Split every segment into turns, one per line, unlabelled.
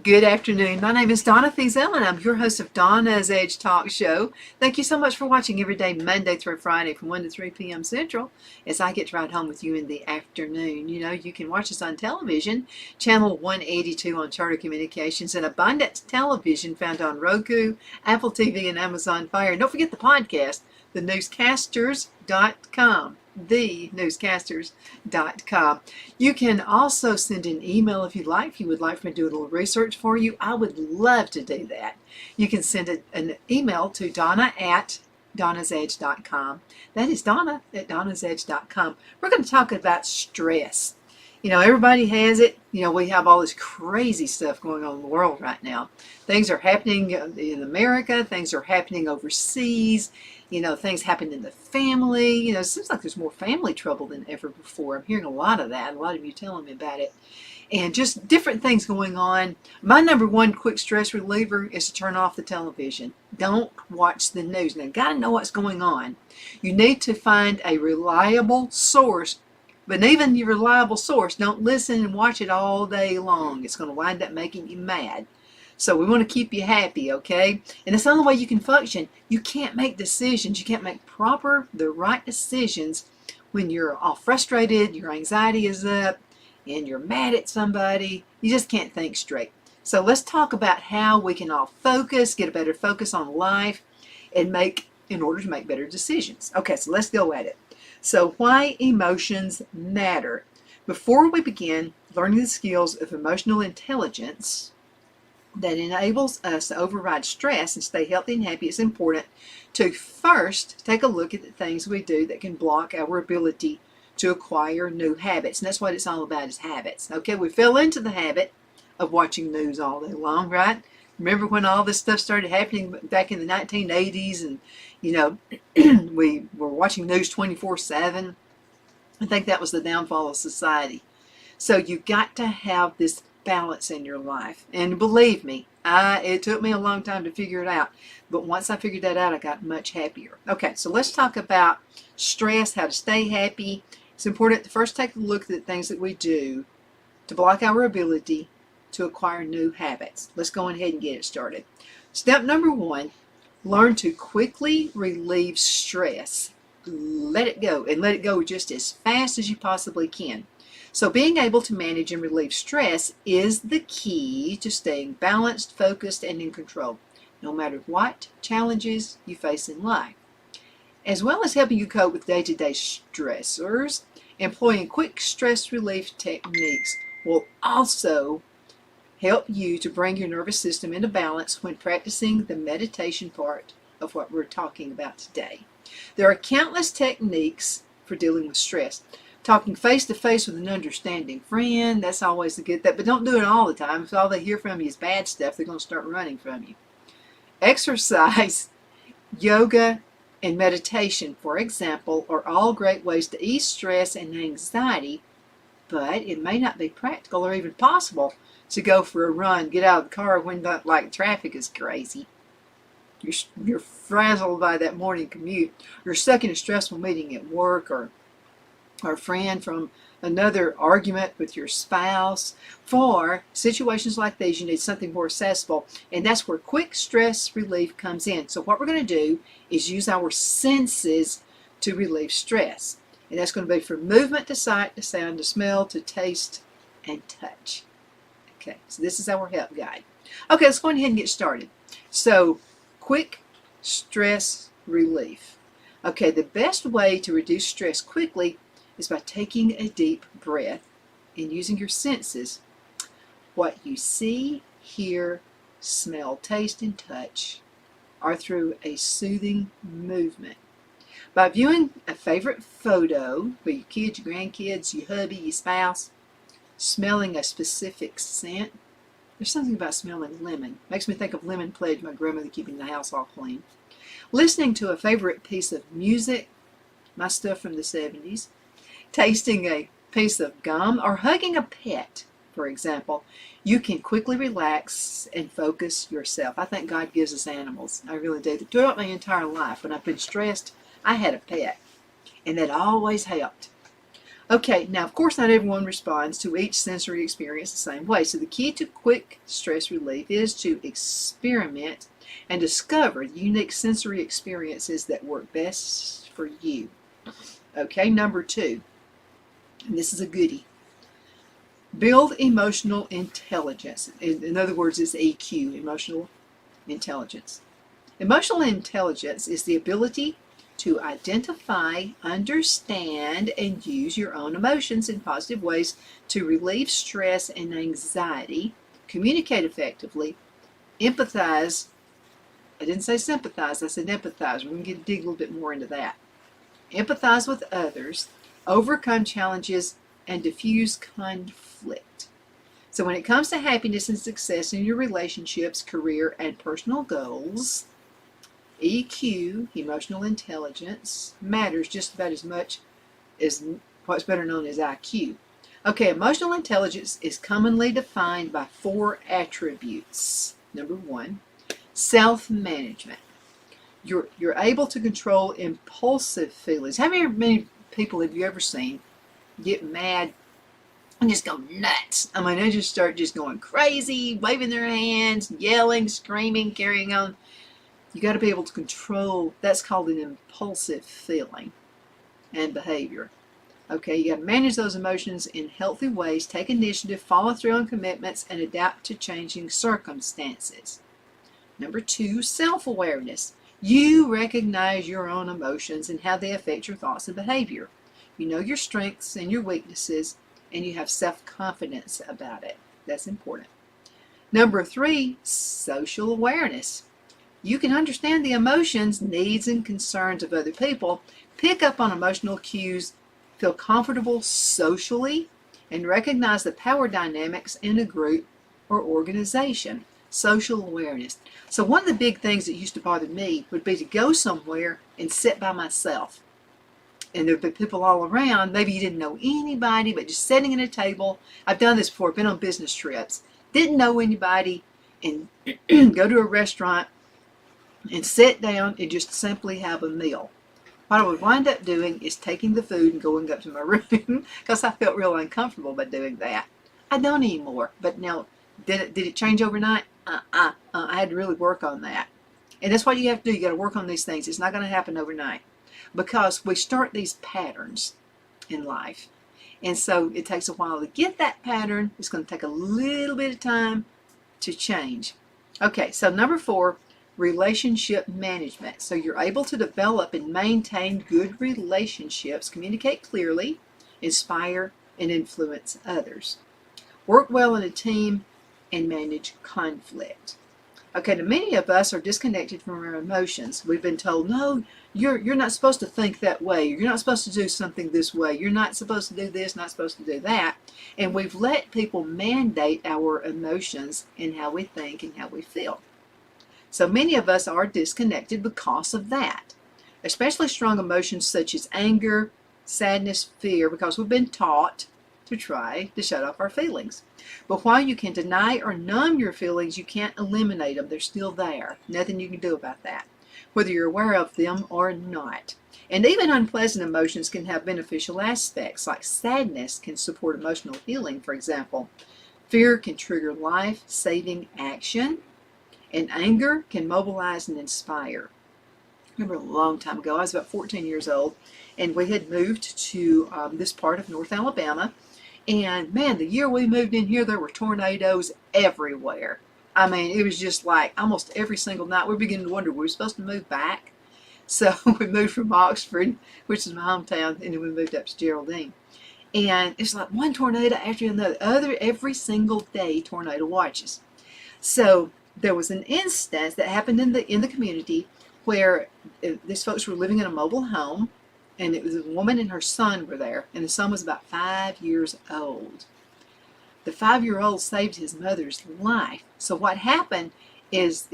Good afternoon. My name is Donna Fiesel, and I'm your host of Donna's Edge Talk Show. Thank you so much for watching every day, Monday through Friday from 1 to 3 p.m. Central, as I get to ride home with you in the afternoon. You know, you can watch us on television, channel 182 on Charter Communications, and Abundance Television found on Roku, Apple TV, and Amazon Fire. And don't forget the podcast, thenewscasters.com. thenewscasters.com. You can also send an email if you'd like. If you would like me to do a little research for you, I would love to do that. You can send an email to Donna at donnasedge.com. That is Donna at donnasedge.com. We're going to talk about stress. You know, everybody has it. You know, we have all this crazy stuff going on in the world right now. Things are happening in America. Things are happening overseas. You know, things happen in the family. You know, it seems like there's more family trouble than ever before. I'm hearing a lot of that. A lot of you telling me about it. And just different things going on. My number one quick stress reliever is to turn off the television. Don't watch the news. Now, you got to know what's going on. You need to find a reliable source. But even your reliable source, don't listen and watch it all day long. It's going to wind up making you mad. So we want to keep you happy, okay? And it's the only way you can function. You can't make decisions. You can't make the right decisions when you're all frustrated, your anxiety is up, and you're mad at somebody. You just can't think straight. So let's talk about how we can all focus, get a better focus on life, and in order to make better decisions. Okay, so let's go at it. So why emotions matter. Before we begin learning the skills of emotional intelligence that enables us to override stress and stay healthy and happy, it's important to first take a look at the things we do that can block our ability to acquire new habits. And that's what it's all about, is habits. Okay, we fell into the habit of watching news all day long, right? Remember when all this stuff started happening back in the 1980s, and you know, we were watching news 24/7. I think that was the downfall of society. So you got to have this balance in your life. And believe me, it took me a long time to figure it out. But once I figured that out, I got much happier. Okay, so let's talk about stress, how to stay happy. It's important to first take a look at the things that we do to block our ability to acquire new habits. Let's go ahead and get it started. Step number one, learn to quickly relieve stress. Let it go, and let it go just as fast as you possibly can. So being able to manage and relieve stress is the key to staying balanced, focused, and in control, no matter what challenges you face in life. As well as helping you cope with day-to-day stressors, employing quick stress relief techniques will also help you to bring your nervous system into balance when practicing the meditation part of what we're talking about today. There are countless techniques for dealing with stress. Talking face to face with an understanding friend, that's always a good thing, but don't do it all the time. If all they hear from you is bad stuff, they're going to start running from you. Exercise, yoga, and meditation, for example, are all great ways to ease stress and anxiety, but it may not be practical or even possible to go for a run, get out of the car when traffic is crazy. You're frazzled by that morning commute. You're stuck in a stressful meeting at work, or a friend from another argument with your spouse. For situations like these, you need something more accessible, and that's where quick stress relief comes in. So what we're going to do is use our senses to relieve stress. And that's going to be from movement to sight to sound to smell to taste and touch. Okay, so this is our help guide. Okay, let's go ahead and get started. So, quick stress relief. Okay, the best way to reduce stress quickly is by taking a deep breath and using your senses. What you see, hear, smell, taste, and touch are through a soothing movement. By viewing a favorite photo with your kids, your grandkids, your hubby, your spouse, smelling a specific scent. There's something about smelling lemon. Makes me think of Lemon Pledge, my grandmother keeping the house all clean. Listening to a favorite piece of music, my stuff from the 70s. Tasting a piece of gum, or hugging a pet, for example. You can quickly relax and focus yourself. I think God gives us animals. I really do. Throughout my entire life, when I've been stressed, I had a pet, and that always helped. Okay, now of course not everyone responds to each sensory experience the same way. So the key to quick stress relief is to experiment and discover the unique sensory experiences that work best for you. Okay, number 2, and this is a goodie. Build emotional intelligence. In other words, it's EQ, emotional intelligence. Emotional intelligence is the ability to identify, understand, and use your own emotions in positive ways to relieve stress and anxiety, communicate effectively, empathize. I didn't say sympathize, I said empathize. We're going to dig a little bit more into that. Empathize with others, overcome challenges, and diffuse conflict. So when it comes to happiness and success in your relationships, career, and personal goals, EQ, emotional intelligence, matters just about as much as what's better known as IQ. Okay, emotional intelligence is commonly defined by 4 attributes. Number 1, self-management. You're able to control impulsive feelings. How many people have you ever seen get mad and just go nuts? I mean, they just start just going crazy, waving their hands, yelling, screaming, carrying on. You got to be able to control. That's called an impulsive feeling and behavior. Okay, you got to manage those emotions in healthy ways, take initiative, follow through on commitments, and adapt to changing circumstances. Number 2, self-awareness. You recognize your own emotions and how they affect your thoughts and behavior. You know your strengths and your weaknesses, and you have self-confidence about it. That's important. Number 3, social awareness. You can understand the emotions, needs, and concerns of other people, pick up on emotional cues, feel comfortable socially, and recognize the power dynamics in a group or organization. Social awareness. So one of the big things that used to bother me would be to go somewhere and sit by myself. And there'd be people all around. Maybe you didn't know anybody, but just sitting at a table. I've done this before, been on business trips. Didn't know anybody, and go to a restaurant and sit down and just simply have a meal. What I would wind up doing is taking the food and going up to my room because I felt real uncomfortable by doing that. I don't anymore. But now, did it change overnight? I had to really work on that. And that's what you have to do. You got to work on these things. It's not going to happen overnight because we start these patterns in life. And so it takes a while to get that pattern. It's going to take a little bit of time to change. Okay, so number 4, relationship management. So you're able to develop and maintain good relationships, communicate clearly, inspire, and influence others. Work well in a team and manage conflict. Okay, now many of us are disconnected from our emotions. We've been told, no, you're not supposed to think that way. You're not supposed to do something this way. You're not supposed to do this, not supposed to do that. And we've let people mandate our emotions and how we think and how we feel. So many of us are disconnected because of that, especially strong emotions such as anger, sadness, fear, because we've been taught to try to shut off our feelings. But while you can deny or numb your feelings, you can't eliminate them. They're still there. Nothing you can do about that, whether you're aware of them or not. And even unpleasant emotions can have beneficial aspects, like sadness can support emotional healing, for example. Fear can trigger life-saving action, and anger can mobilize and inspire. I remember a long time ago, I was about 14 years old, and we had moved to this part of North Alabama. And man, the year we moved in here, there were tornadoes everywhere. I mean, it was just like almost every single night. We're beginning to wonder, were we supposed to move back? So we moved from Oxford, which is my hometown, and then we moved up to Geraldine. And it's like one tornado after another, every single day, tornado watches. So there was an instance that happened in the community where these folks were living in a mobile home, and it was a woman and her son were there, and the son was about 5 years old. The 5-year-old saved his mother's life. So what happened is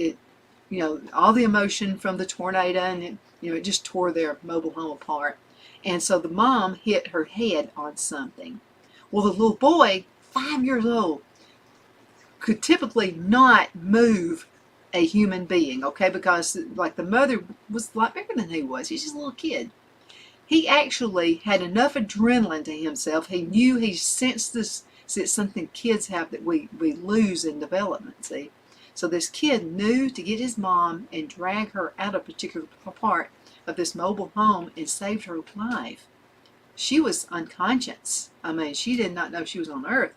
all the emotion from the tornado, and it just tore their mobile home apart. And so the mom hit her head on something. Well, the little boy, 5 years old, could typically not move a human being, okay, because like the mother was a lot bigger than he was. He's just a little kid. He actually had enough adrenaline to himself. He sensed this. See, it's something kids have that we lose in development, see. So this kid knew to get his mom and drag her out of a particular part of this mobile home and saved her life. She was unconscious. I mean, she did not know she was on earth.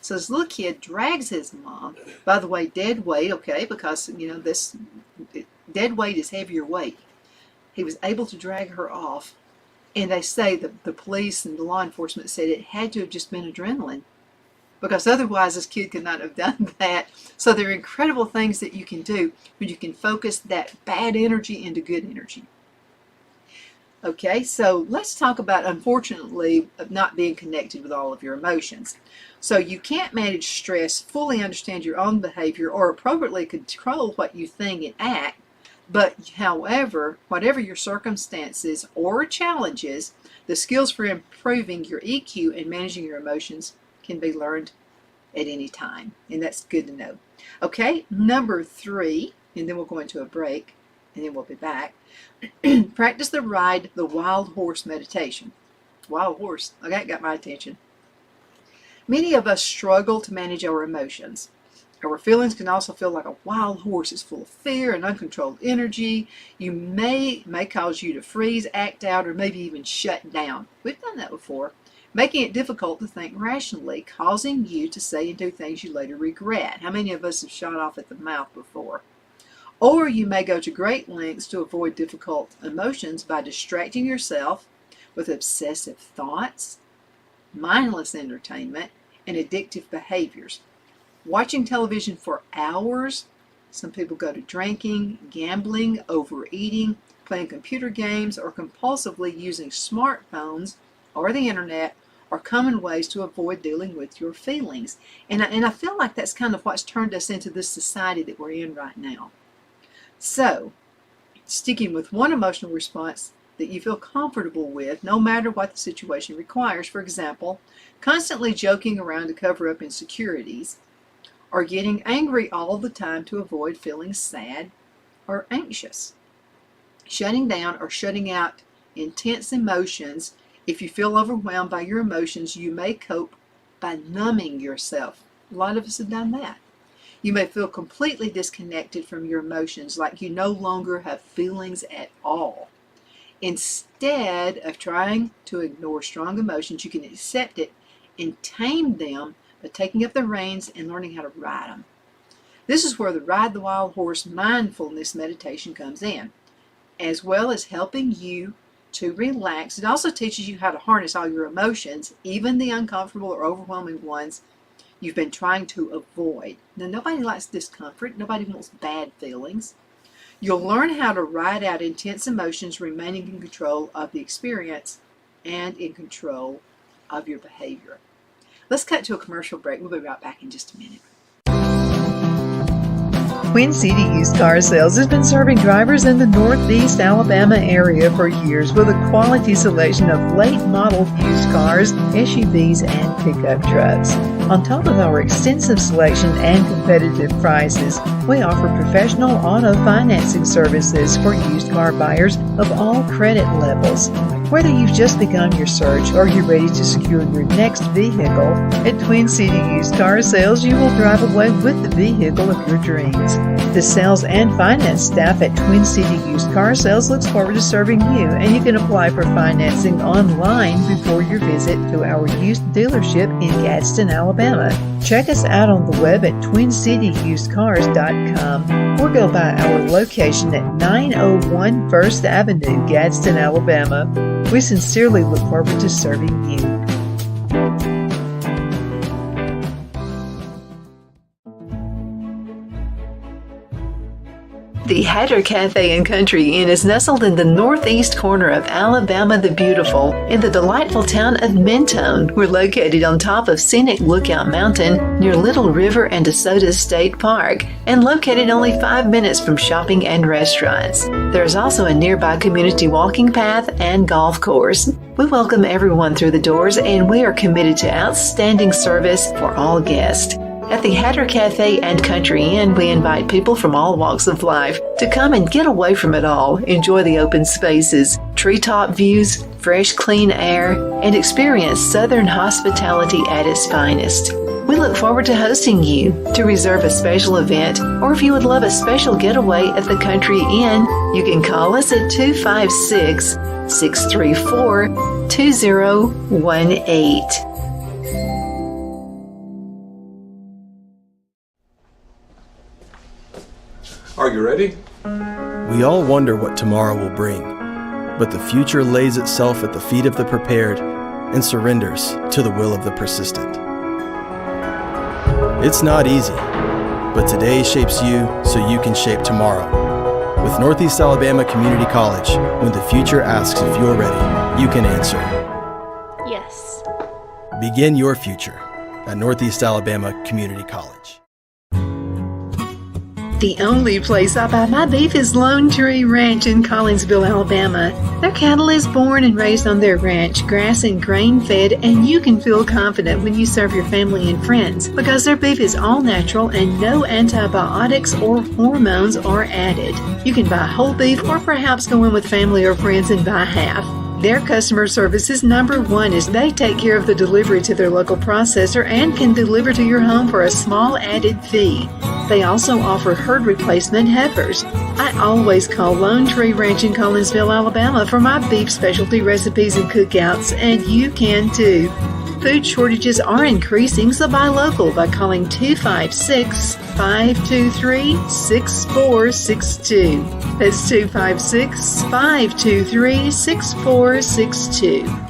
So this little kid drags his mom. By the way, dead weight, okay, because, this dead weight is heavier weight. He was able to drag her off. And they say the police and the law enforcement said it had to have just been adrenaline, because otherwise this kid could not have done that. So there are incredible things that you can do when you can focus that bad energy into good energy. Okay, so let's talk about, unfortunately, of not being connected with all of your emotions. So you can't manage stress, fully understand your own behavior, or appropriately control what you think and act. But however, whatever your circumstances or challenges, the skills for improving your EQ and managing your emotions can be learned at any time. And that's good to know. Okay, number 3, and then we'll go into a break, and then we'll be back. Practice the wild horse meditation. Wild horse, okay, that got my attention. Many of us struggle to manage our emotions. Our feelings can also feel like a wild horse. It's full of fear and uncontrolled energy. You may cause you to freeze, act out, or maybe even shut down. We've done that before. Making it difficult to think rationally, causing you to say and do things you later regret. How many of us have shot off at the mouth before? Or you may go to great lengths to avoid difficult emotions by distracting yourself with obsessive thoughts, mindless entertainment, and addictive behaviors. Watching television for hours. Some people go to drinking, gambling, overeating, playing computer games, or compulsively using smartphones or the internet are common ways to avoid dealing with your feelings. And I feel like that's kind of what's turned us into this society that we're in right now. So, sticking with one emotional response that you feel comfortable with, no matter what the situation requires. For example, constantly joking around to cover up insecurities, or getting angry all the time to avoid feeling sad or anxious. Shutting down or shutting out intense emotions. If you feel overwhelmed by your emotions, you may cope by numbing yourself. A lot of us have done that. You may feel completely disconnected from your emotions, like you no longer have feelings at all. Instead of trying to ignore strong emotions, you can accept it and tame them by taking up the reins and learning how to ride them. This is where the Ride the Wild Horse mindfulness meditation comes in, as well as helping you to relax. It also teaches you how to harness all your emotions, even the uncomfortable or overwhelming ones you've been trying to avoid. Now, nobody likes discomfort. Nobody wants bad feelings. You'll learn how to ride out intense emotions, remaining in control of the experience and in control of your behavior. Let's cut to a commercial break. We'll be right back in just a minute.
Twin City Used Car Sales has been serving drivers in the Northeast Alabama area for years with a quality selection of late model used cars, SUVs, and pickup trucks. On top of our extensive selection and competitive prices, we offer professional auto financing services for used car buyers of all credit levels. Whether you've just begun your search or you're ready to secure your next vehicle, at Twin City Used Car Sales, you will drive away with the vehicle of your dreams. The sales and finance staff at Twin City Used Car Sales looks forward to serving you, and you can apply for financing online before your visit to our used dealership in Gadsden, Alabama. Check us out on the web at twincityusedcars.com or go by our location at 901 First Avenue, Gadsden, Alabama. We sincerely look forward to serving you. The Hatter Cafe and Country Inn is nestled in the northeast corner of Alabama the Beautiful in the delightful town of Mentone. We're located on top of scenic Lookout Mountain near Little River and DeSoto State Park and located only 5 minutes from shopping and restaurants. There is also a nearby community walking path and golf course. We welcome everyone through the doors, and we are committed to outstanding service for all guests. At the Hatter Cafe and Country Inn, we invite people from all walks of life to come and get away from it all, enjoy the open spaces, treetop views, fresh, clean air, and experience Southern hospitality at its finest. We look forward to hosting you. To reserve a special event, or if you would love a special getaway at the Country Inn, you can call us at 256-634-2018.
Are you ready?
We all wonder what tomorrow will bring, but the future lays itself at the feet of the prepared and surrenders to the will of the persistent. It's not easy, but today shapes you so you can shape tomorrow. With Northeast Alabama Community College, when the future asks if you're ready, you can answer.
Yes.
Begin your future at Northeast Alabama Community College.
The only place I buy my beef is Lone Tree Ranch in Collinsville, Alabama. Their cattle is born and raised on their ranch, grass and grain fed, and you can feel confident when you serve your family and friends because their beef is all natural and no antibiotics or hormones are added. You can buy whole beef or perhaps go in with family or friends and buy half. Their customer service is number one as they take care of the delivery to their local processor and can deliver to your home for a small added fee. They also offer herd replacement heifers. I always call Lone Tree Ranch in Collinsville, Alabama for my beef specialty recipes and cookouts, and you can too. Food shortages are increasing, so buy local by calling 256-523-6462. That's 256-523-6462.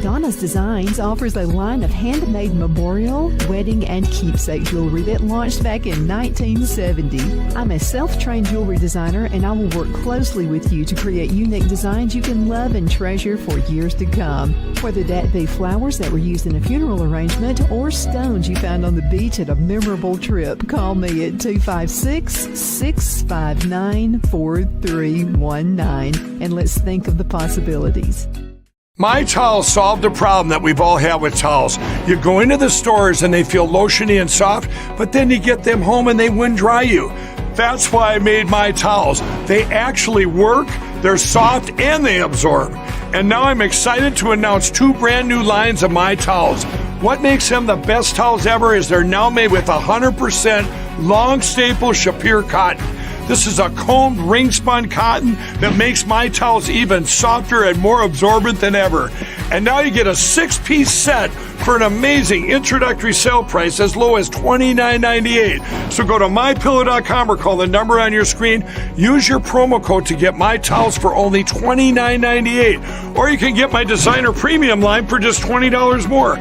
Donna's Designs offers a line of handmade memorial, wedding, and keepsake jewelry that launched back in 1970. I'm a self-trained jewelry designer, and I will work closely with you to create unique designs you can love and treasure for years to come. Whether that be flowers that were used in a funeral arrangement or stones you found on the beach at a memorable trip, call me at 256-659-4319, and let's think of the possibilities.
My Towels solved a problem that we've all had with towels. You go into the stores and they feel lotiony and soft, but then you get them home and they wind dry you. That's why I made My Towels. They actually work, they're soft, and they absorb. And now I'm excited to announce 2 brand new lines of My Towels. What makes them the best towels ever is they're now made with 100% long staple Shapir cotton. This is a combed ring-spun cotton that makes My Towels even softer and more absorbent than ever. And now you get a 6-piece set for an amazing introductory sale price as low as $29.98. So go to MyPillow.com or call the number on your screen. Use your promo code to get My Towels for only $29.98. Or you can get my designer premium line for just $20 more.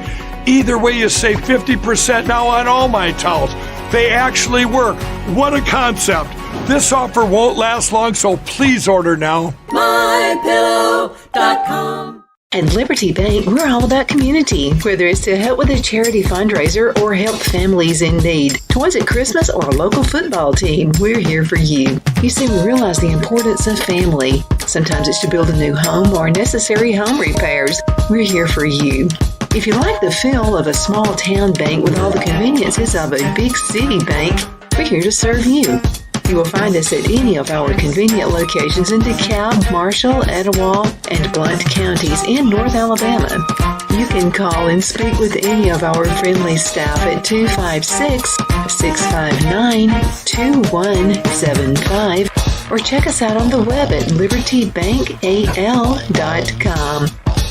Either way, you save 50% now on all My Towels. They actually work. What a concept. This offer won't last long, so please order now.
MyPillow.com.
At Liberty Bank, we're all about community, whether it's to help with a charity fundraiser or help families in need. Toys at Christmas or a local football team, we're here for you. You see, we realize the importance of family. Sometimes it's to build a new home or necessary home repairs. We're here for you. If you like the feel of a small town bank with all the conveniences of a big city bank, we're here to serve you. You will find us at any of our convenient locations in DeKalb, Marshall, Etowah, and Blount counties in North Alabama. You can call and speak with any of our friendly staff at 256-659-2175 or check us out on the web at libertybankal.com.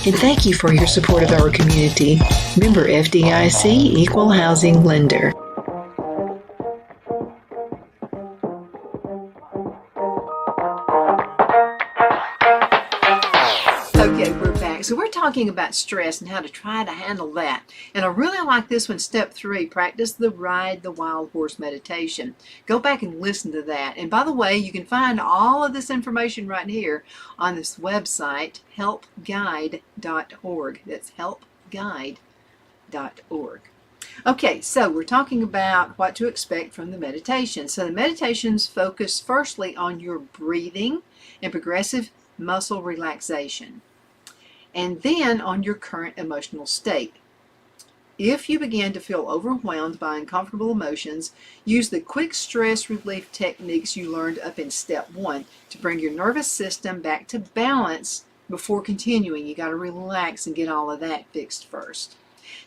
And thank you for your support of our community. Member FDIC Equal Housing Lender.
Okay, we're back. So we're talking about stress and how to try to handle that. And I really like this one, step 3, practice the Ride the Wild Horse meditation. Go back and listen to that. And by the way, you can find all of this information right here on this website, helpguide.org. That's helpguide.org. Okay, so we're talking about what to expect from the meditation. So the meditations focus firstly on your breathing and progressive muscle relaxation. and then on your current emotional state. If you begin to feel overwhelmed by uncomfortable emotions, use the quick stress relief techniques you learned up in step 1 to bring your nervous system back to balance before continuing. You got to relax and get all of that fixed first.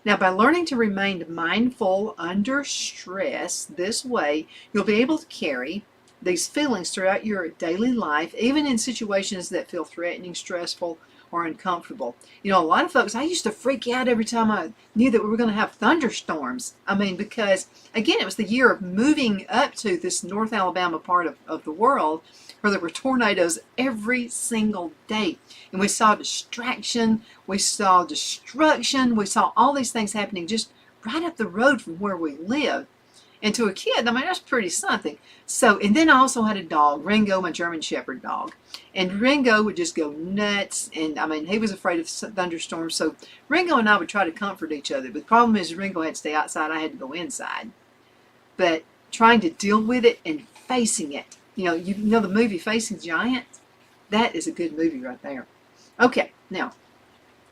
Now, by learning to remain mindful under stress this way, you'll be able to carry these feelings throughout your daily life, even in situations that feel threatening, stressful, or uncomfortable. You know, a lot of folks, I used to freak out every time I knew that we were going to have thunderstorms. I mean, because, again, it was the year of moving up to this North Alabama part of the world where there were tornadoes every single day. And we saw distraction, we saw destruction, we saw all these things happening just right up the road from where we live. And to a kid, I mean, that's pretty something. So, and then I also had a dog, Ringo, my German Shepherd dog. And Ringo would just go nuts. And I mean, he was afraid of thunderstorms. So Ringo and I would try to comfort each other. But the problem is Ringo had to stay outside. I had to go inside. But trying to deal with it and facing it. You know the movie Facing Giants? That is a good movie right there. Okay, now,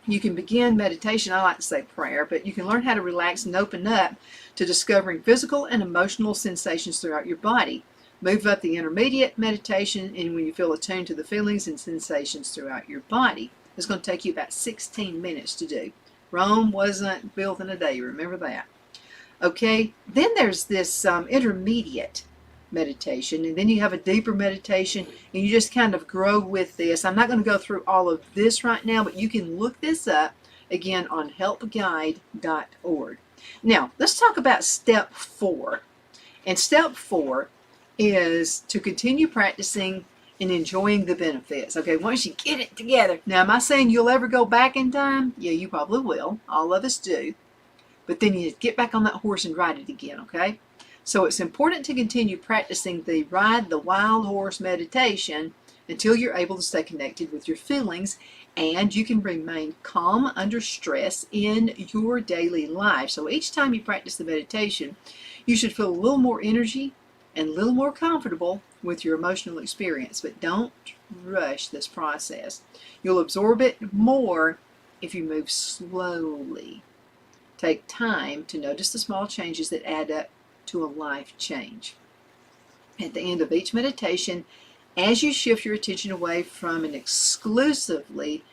you can begin meditation. I like to say prayer, but you can learn how to relax and open up to discovering physical and emotional sensations throughout your body. Move up the intermediate meditation, and when you feel attuned to the feelings and sensations throughout your body. It's going to take you about 16 minutes to do. Rome wasn't built in a day, remember that. Okay, then there's this intermediate meditation, and then you have a deeper meditation, and you just kind of grow with this. I'm not going to go through all of this right now, but you can look this up again on helpguide.org. Now, let's talk about step 4. And step 4 is to continue practicing and enjoying the benefits. Okay, once you get it together. Now, am I saying you'll ever go back in time? Yeah, you probably will. All of us do. But then you get back on that horse and ride it again, okay? So it's important to continue practicing the Ride the Wild Horse meditation until you're able to stay connected with your feelings, and you can remain calm under stress in your daily life. So each time you practice the meditation, you should feel a little more energy and a little more comfortable with your emotional experience. But don't rush this process. You'll absorb it more if you move slowly. Take time to notice the small changes that add up to a life change. At the end of each meditation, as you shift your attention away from an exclusively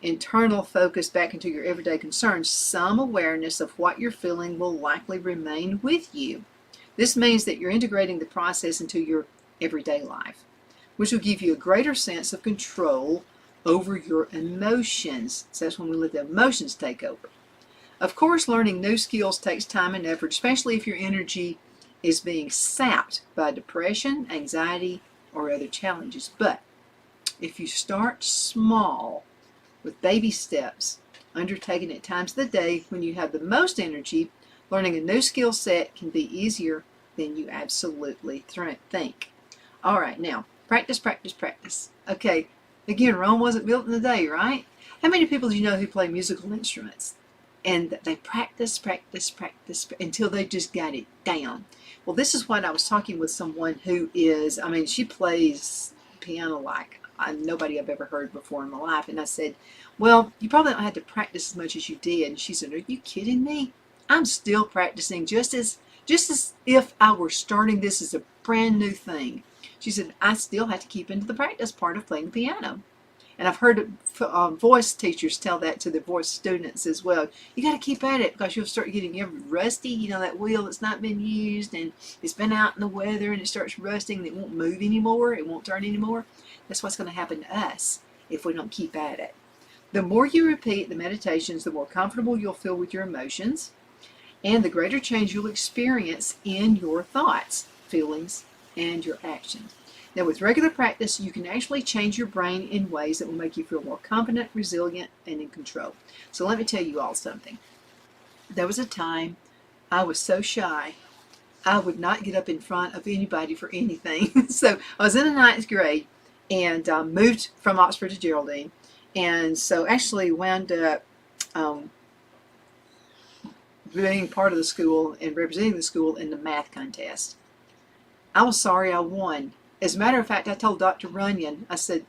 internal focus back into your everyday concerns, some awareness of what you're feeling will likely remain with you. This means that you're integrating the process into your everyday life, which will give you a greater sense of control over your emotions. So that's when we let the emotions take over. Of course, learning new skills takes time and effort, especially if your energy is being sapped by depression, anxiety, or other challenges. But if you start small with baby steps, undertaken at times of the day when you have the most energy, learning a new skill set can be easier than you absolutely think. All right, now, practice, practice, practice. Okay, again, Rome wasn't built in a day, right? How many people do you know who play musical instruments? And they practice until they just got it down. Well, this is what I was talking with someone who is, I mean, she plays piano like nobody I've ever heard before in my life. And I said, well, you probably don't have to practice as much as you did. And she said, are you kidding me? I'm still practicing just as if I were starting this as a brand new thing. She said, I still have to keep into the practice part of playing the piano. And I've heard voice teachers tell that to their voice students as well. You got to keep at it because you'll start getting rusty. You know, that wheel that's not been used and it's been out in the weather and it starts rusting and it won't move anymore. It won't turn anymore. That's what's going to happen to us if we don't keep at it. The more you repeat the meditations, the more comfortable you'll feel with your emotions and the greater change you'll experience in your thoughts, feelings, and your actions. Now, with regular practice, you can actually change your brain in ways that will make you feel more confident, resilient, and in control. So let me tell you all something. There was a time I was so shy, I would not get up in front of anybody for anything. So I was in the 9th grade and moved from Oxford to Geraldine. And so actually wound up being part of the school and representing the school in the math contest. I was sorry I won. As a matter of fact, I told Dr. Runyon, I said,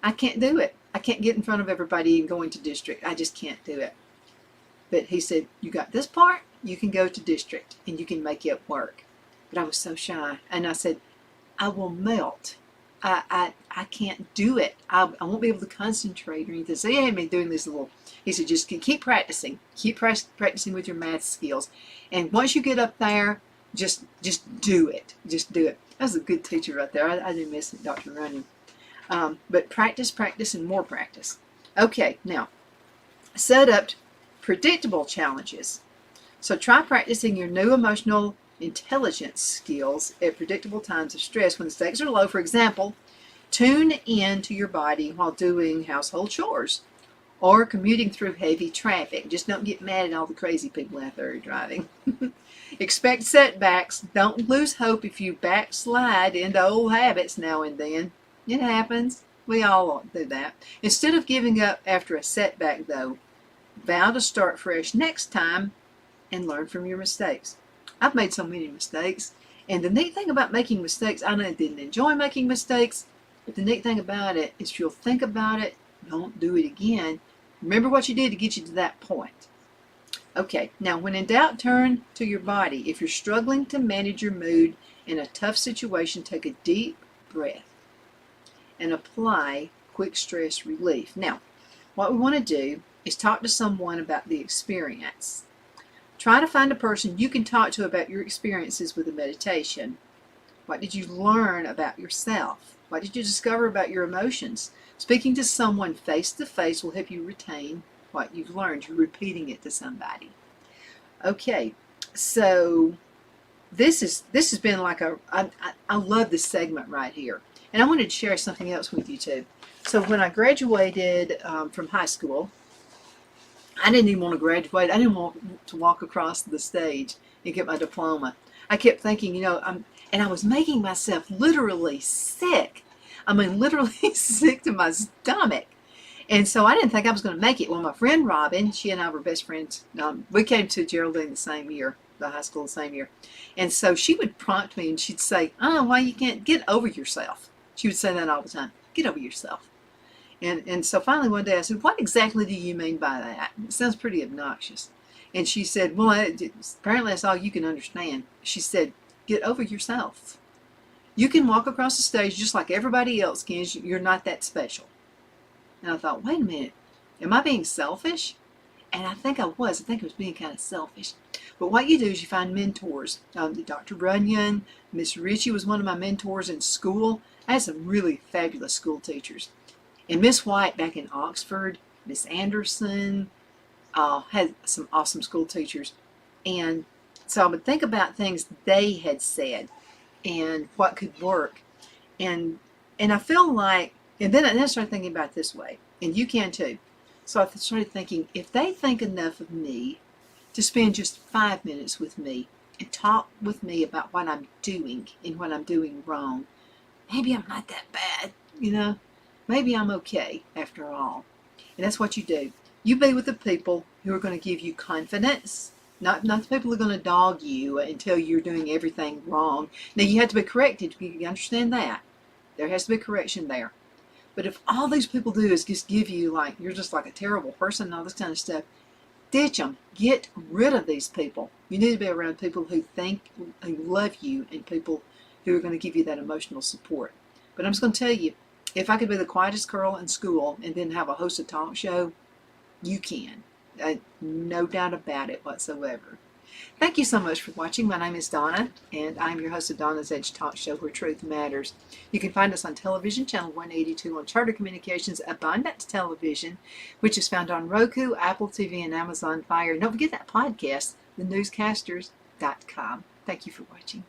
I can't do it. I can't get in front of everybody and go into district. I just can't do it. But he said, you got this part, you can go to district and you can make it work. But I was so shy. And I said, I will melt. I can't do it. I won't be able to concentrate or anything. So he had me doing this little, he said, just keep practicing. Keep practicing with your math skills. And once you get up there, just do it. Just do it. That was a good teacher right there. I do miss Dr. Runyon. But practice, practice, and more practice. Okay, now, set up predictable challenges. So try practicing your new emotional intelligence skills at predictable times of stress when the stakes are low. For example, tune in to your body while doing household chores or commuting through heavy traffic. Just don't get mad at all the crazy people out there driving. Expect setbacks. Don't lose hope if you backslide into old habits now and then. It happens. We all do that. Instead of giving up after a setback, though, vow to start fresh next time and learn from your mistakes. I've made so many mistakes, and the neat thing about making mistakes, I didn't enjoy making mistakes, but the neat thing about it is you'll think about it, don't do it again. Remember what you did to get you to that point. Okay, now when in doubt, turn to your body. If you're struggling to manage your mood in a tough situation, take a deep breath and apply quick stress relief. Now, what we want to do is talk to someone about the experience. Try to find a person you can talk to about your experiences with the meditation. What did you learn about yourself? What did you discover about your emotions? Speaking to someone face to face will help you retain what you've learned. You're repeating it to somebody. Okay, so this has been like I love this segment right here. And I wanted to share something else with you too. So when I graduated from high school, I didn't even want to graduate. I didn't want to walk across the stage and get my diploma. I kept thinking, and I was making myself literally sick. I mean, literally sick to my stomach. And so I didn't think I was going to make it. Well, my friend Robin, she and I were best friends. We came to Geraldine the same year, the high school the same year. And so she would prompt me and she'd say, why you can't get over yourself? She would say that all the time. Get over yourself. And so finally one day I said, what exactly do you mean by that? It sounds pretty obnoxious. And she said, well, apparently that's all you can understand. She said, get over yourself. You can walk across the stage just like everybody else can. You're not that special. And I thought, wait a minute. Am I being selfish? And I think I was. I think I was being kind of selfish. But what you do is you find mentors. Dr. Runyon, Miss Ritchie was one of my mentors in school. I had some really fabulous school teachers. And Miss White back in Oxford, Miss Anderson, had some awesome school teachers. And so I would think about things they had said and what could work. And I feel like, and then I started thinking about it this way, and you can too. So I started thinking, if they think enough of me to spend just 5 minutes with me and talk with me about what I'm doing and what I'm doing wrong, maybe I'm not that bad, Maybe I'm okay after all. And that's what you do. You be with the people who are going to give you confidence, not the people who are going to dog you until you're doing everything wrong. Now, you have to be corrected. You understand that. There has to be correction there. But if all these people do is just give you you're just like a terrible person and all this kind of stuff, ditch them. Get rid of these people. You need to be around people who love you, and people who are going to give you that emotional support. But I'm just going to tell you, if I could be the quietest girl in school and then have a host a talk show, you can. No doubt about it whatsoever. Thank you so much for watching. My name is Donna, and I'm your host of Donna's Edge Talk Show, where truth matters. You can find us on television, channel 182 on Charter Communications Abundant Television, which is found on Roku, Apple TV, and Amazon Fire. And don't forget that podcast, thenewscasters.com. Thank you for watching.